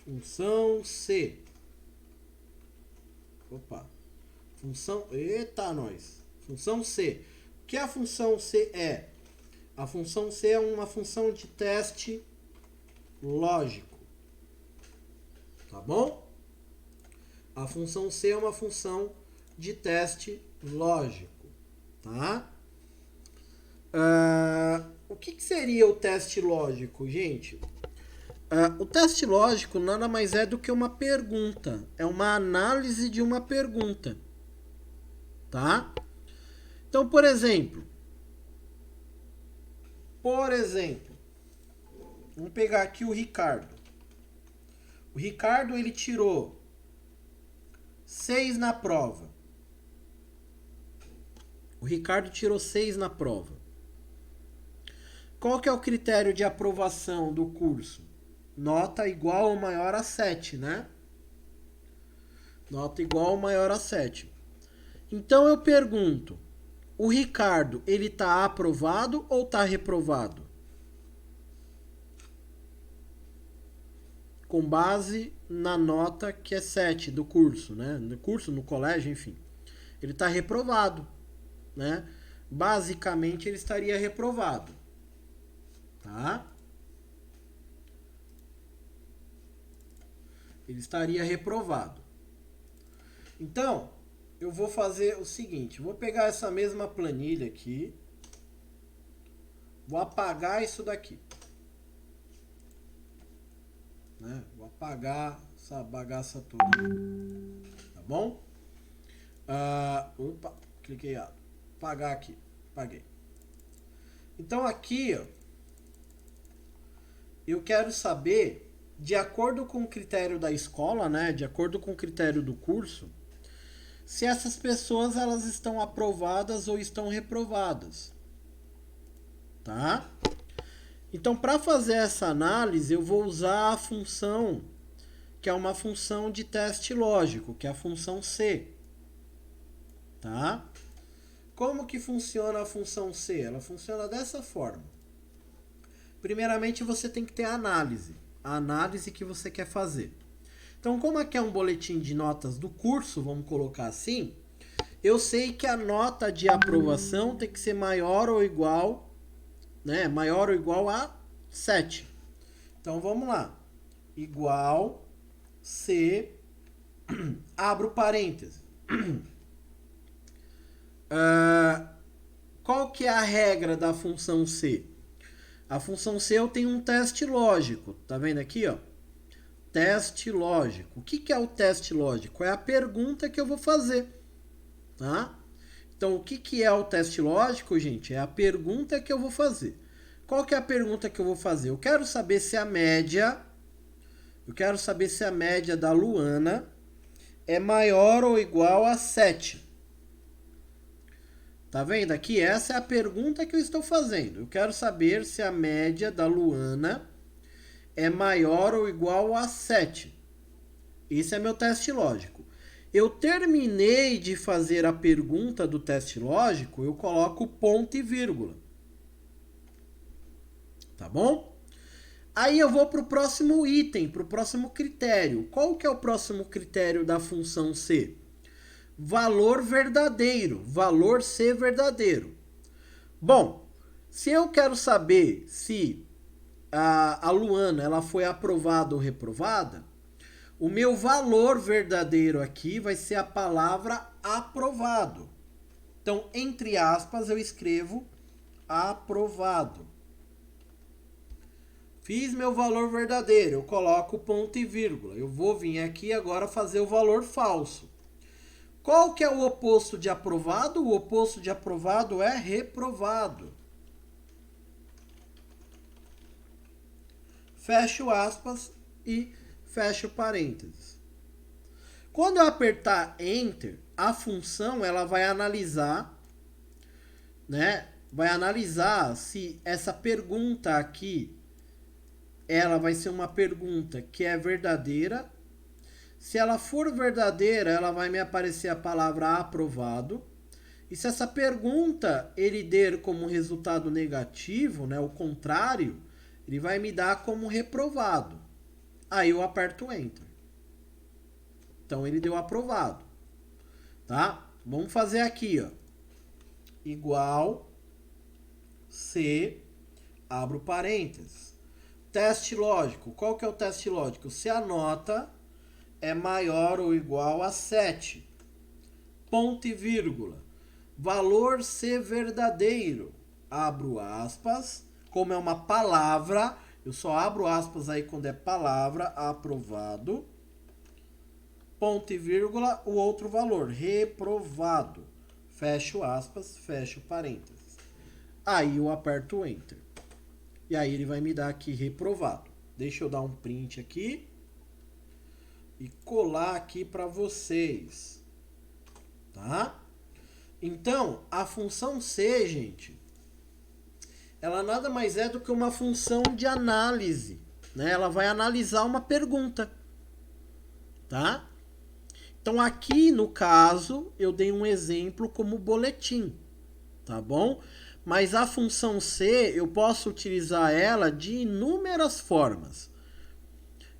Função C. Opa. Eita, nós. Função C. O que a função C é? A função C é uma função de teste lógico. Tá bom? A função C é uma função de teste lógico. Tá? O que seria o teste lógico, gente? O teste lógico nada mais é do que uma pergunta. É uma análise de uma pergunta. Tá? Então, por exemplo, vamos pegar aqui o Ricardo. O Ricardo, ele tirou 6 na prova. O Ricardo tirou 6 na prova. Qual que é o critério de aprovação do curso? Nota igual ou maior a 7, né? Nota igual ou maior a 7. Então eu pergunto, o Ricardo, ele está aprovado ou está reprovado? Com base na nota que é 7 do curso, né? No curso, no colégio, enfim. Ele está reprovado, né? Basicamente, ele estaria reprovado. Tá? Ele estaria reprovado. Então, eu vou fazer o seguinte. Vou pegar essa mesma planilha aqui. Vou apagar isso daqui. Né? Vou apagar essa bagaça toda. Tá bom? Opa, cliquei errado. Apagar aqui. Apaguei. Então aqui, ó, eu quero saber, de acordo com o critério da escola, né? De acordo com o critério do curso, se essas pessoas elas estão aprovadas ou estão reprovadas. Tá? Então, para fazer essa análise, eu vou usar a função, que é uma função de teste lógico, que é a função C. Tá? Como que funciona a função C? Ela funciona dessa forma. Primeiramente, você tem que ter a análise que você quer fazer. Então, como aqui é um boletim de notas do curso, vamos colocar assim, eu sei que a nota de aprovação tem que ser maior ou igual, né? Maior ou igual a 7. Então, vamos lá. Igual C, abro parênteses. Qual que é a regra da função C? A função C eu tenho um teste lógico. Tá vendo aqui, ó? Teste lógico. O que é o teste lógico? É a pergunta que eu vou fazer. Tá? Então, o que é o teste lógico, gente? É a pergunta que eu vou fazer. Qual que é a pergunta que eu vou fazer? Eu quero saber se a média da Luana é maior ou igual a 7. Tá vendo aqui? Essa é a pergunta que eu estou fazendo. Eu quero saber se a média da Luana é maior ou igual a 7. Esse é meu teste lógico. Eu terminei de fazer a pergunta do teste lógico, eu coloco ponto e vírgula. Tá bom? Aí eu vou para o próximo item, para o próximo critério. Qual que é o próximo critério da função C? Valor verdadeiro, valor C verdadeiro. Bom, se eu quero saber se a Luana ela foi aprovada ou reprovada, o meu valor verdadeiro aqui vai ser a palavra aprovado. Então, entre aspas, eu escrevo aprovado. Fiz meu valor verdadeiro, eu coloco ponto e vírgula. Eu vou vir aqui agora fazer o valor falso. Qual que é o oposto de aprovado? O oposto de aprovado é reprovado. Fecho aspas e fecho parênteses. Quando eu apertar Enter, a função ela vai analisar, né? Vai analisar se essa pergunta aqui, ela vai ser uma pergunta que é verdadeira Se ela for verdadeira, ela vai me aparecer a palavra aprovado. E se essa pergunta ele der como resultado negativo, né, o contrário, ele vai me dar como reprovado. Aí eu aperto Enter. Então ele deu aprovado. Tá? Vamos fazer aqui, ó. Igual C, abro parênteses. Teste lógico. Qual que é o teste lógico? Se a nota é maior ou igual a 7. Ponto e vírgula. Valor C verdadeiro. Abro aspas. Como é uma palavra, eu só abro aspas aí quando é palavra, aprovado. Ponto e vírgula, o outro valor, reprovado. Fecho aspas, fecho parênteses. Aí eu aperto o Enter. E aí ele vai me dar aqui reprovado. Deixa eu dar um print aqui e colar aqui para vocês. Tá? Então, a função C, gente, ela nada mais é do que uma função de análise, né? Ela vai analisar uma pergunta, tá? Então, aqui no caso, eu dei um exemplo como boletim, tá bom? Mas a função C, eu posso utilizar ela de inúmeras formas,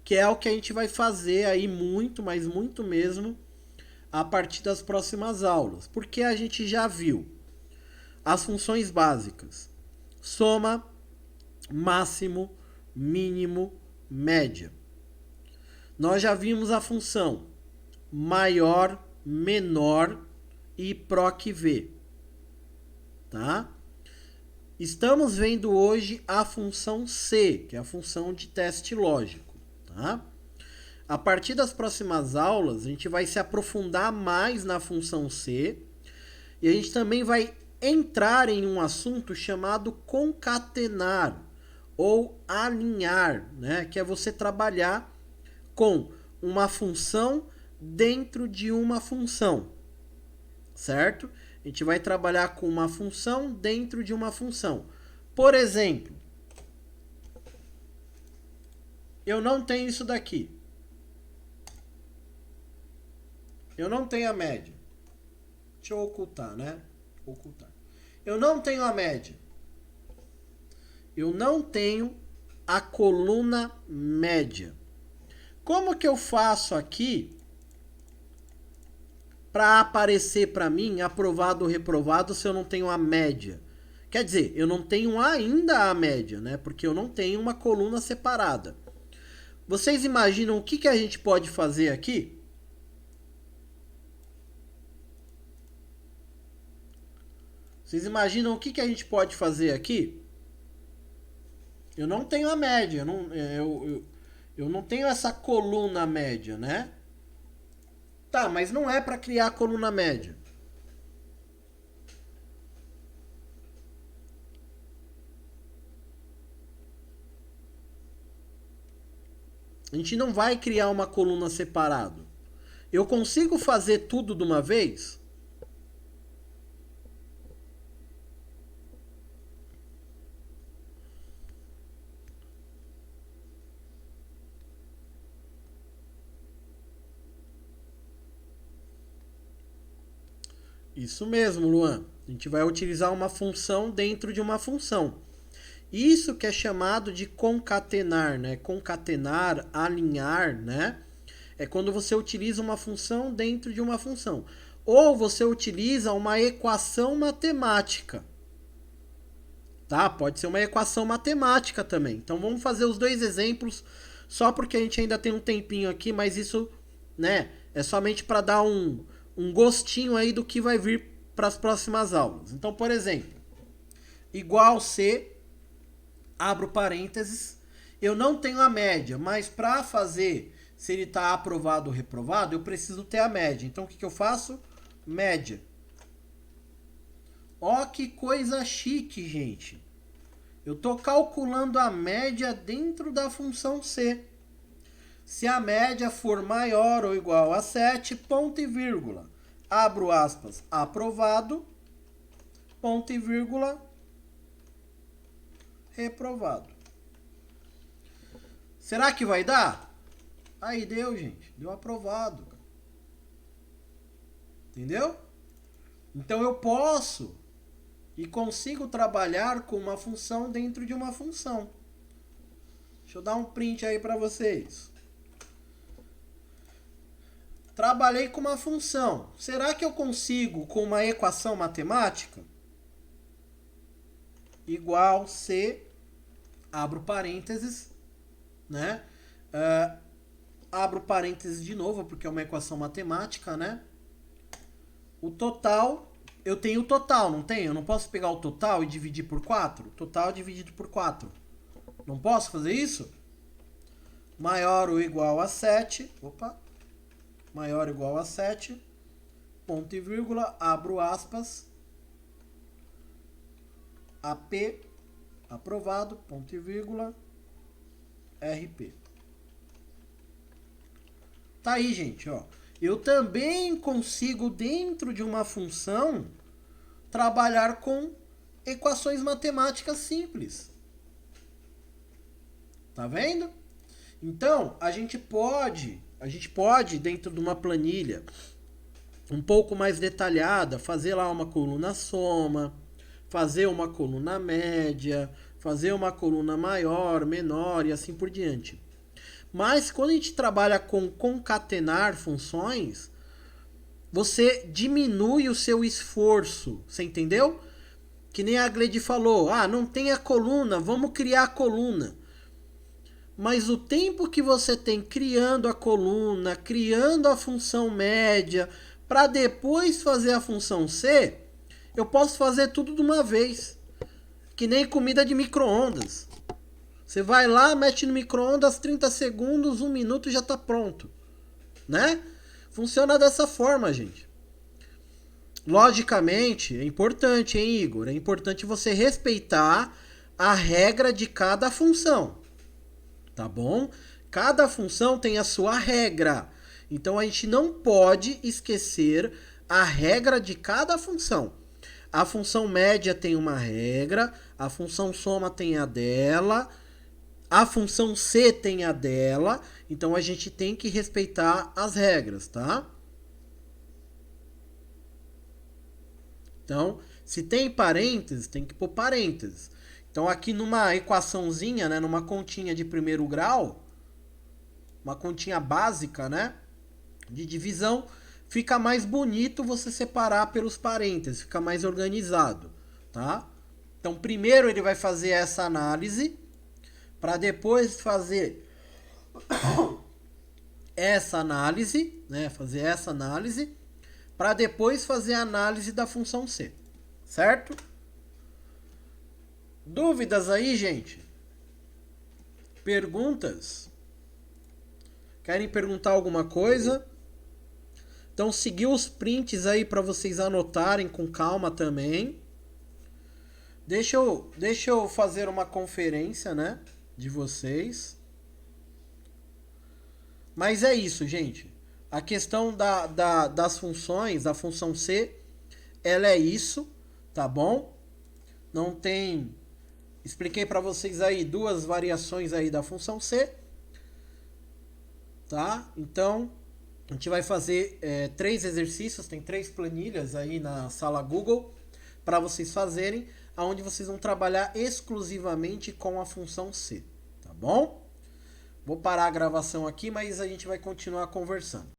que é o que a gente vai fazer aí muito, mas muito mesmo, a partir das próximas aulas, porque a gente já viu as funções básicas: soma, máximo, mínimo, média. Nós já vimos a função maior, menor e proc-v, tá? Estamos vendo hoje a função C, que é a função de teste lógico, tá? A partir das próximas aulas, a gente vai se aprofundar mais na função C e a gente também vai entrar em um assunto chamado concatenar ou alinhar, né? Que é você trabalhar com uma função dentro de uma função, certo? A gente vai trabalhar com uma função dentro de uma função. Por exemplo, eu não tenho isso daqui. Eu não tenho a média. Deixa eu ocultar, né? Ocultar. Eu não tenho a média. Eu não tenho a coluna média. Como que eu faço aqui para aparecer para mim aprovado ou reprovado se eu não tenho a média? Quer dizer, eu não tenho ainda a média, né? Porque eu não tenho uma coluna separada. Vocês imaginam o que a gente pode fazer aqui? Vocês imaginam o que a gente pode fazer aqui? Eu não tenho a média, eu não tenho essa coluna média, né? Tá, mas não é para criar a coluna média. A gente não vai criar uma coluna separada. Eu consigo fazer tudo de uma vez? Isso mesmo, Luan. A gente vai utilizar uma função dentro de uma função. Isso que é chamado de concatenar, né? Concatenar, alinhar, né? É quando você utiliza uma função dentro de uma função. Ou você utiliza uma equação matemática. Tá? Pode ser uma equação matemática também. Então vamos fazer os dois exemplos, só porque a gente ainda tem um tempinho aqui, mas isso, né, é somente para dar um gostinho aí do que vai vir para as próximas aulas. Então, por exemplo, igual C, abro parênteses, eu não tenho a média, mas para fazer se ele está aprovado ou reprovado, eu preciso ter a média. Então, o que eu faço? Média. Ó, que coisa chique, gente. Eu estou calculando a média dentro da função C. Se a média for maior ou igual a 7, ponto e vírgula. Abro aspas, aprovado, ponto e vírgula, reprovado. Será que vai dar? Aí deu, gente. Deu aprovado. Entendeu? Então eu posso e consigo trabalhar com uma função dentro de uma função. Deixa eu dar um print aí para vocês. Trabalhei com uma função. Será que eu consigo com uma equação matemática? Igual C, abro parênteses, né? Abro parênteses de novo, porque é uma equação matemática, né? O total, eu tenho o total, não tenho? Eu não posso pegar o total e dividir por 4? Total dividido por 4. Não posso fazer isso? Maior ou igual a 7. Opa. Maior ou igual a 7. Ponto e vírgula, abro aspas. AP, aprovado, ponto e vírgula, RP. Tá aí, gente, ó. Eu também consigo, dentro de uma função, trabalhar com equações matemáticas simples. Tá vendo? Então, a gente pode, dentro de uma planilha um pouco mais detalhada, fazer lá uma coluna soma, fazer uma coluna média, fazer uma coluna maior, menor e assim por diante. Mas quando a gente trabalha com concatenar funções, você diminui o seu esforço, você entendeu? Que nem a Gleide falou, não tem a coluna, vamos criar a coluna. Mas o tempo que você tem criando a coluna, criando a função média, para depois fazer a função C, eu posso fazer tudo de uma vez. Que nem comida de micro-ondas. Você vai lá, mete no micro-ondas, 30 segundos, 1 minuto e já está pronto. Né? Funciona dessa forma, gente. Logicamente, é importante, hein, Igor? É importante você respeitar a regra de cada função. Tá bom? Cada função tem a sua regra. Então a gente não pode esquecer a regra de cada função. A função média tem uma regra, a função soma tem a dela, a função C tem a dela, então a gente tem que respeitar as regras, tá? Então, se tem parênteses, tem que pôr parênteses. Então aqui numa equaçãozinha, né, numa continha de primeiro grau, uma continha básica, né, de divisão, fica mais bonito você separar pelos parênteses, fica mais organizado, tá? Então primeiro ele vai fazer essa análise, para depois fazer essa análise, né, fazer essa análise, para depois fazer a análise da função C, certo? Dúvidas aí, gente? Perguntas? Querem perguntar alguma coisa? Então, seguir os prints aí para vocês anotarem com calma também. Deixa eu fazer uma conferência, né, de vocês. Mas é isso, gente. A questão das funções, da função C, ela é isso, tá bom? Não tem... Expliquei para vocês aí 2 variações aí da função C, tá? Então, a gente vai fazer 3 exercícios, tem 3 planilhas aí na sala Google para vocês fazerem, onde vocês vão trabalhar exclusivamente com a função C, tá bom? Vou parar a gravação aqui, mas a gente vai continuar conversando.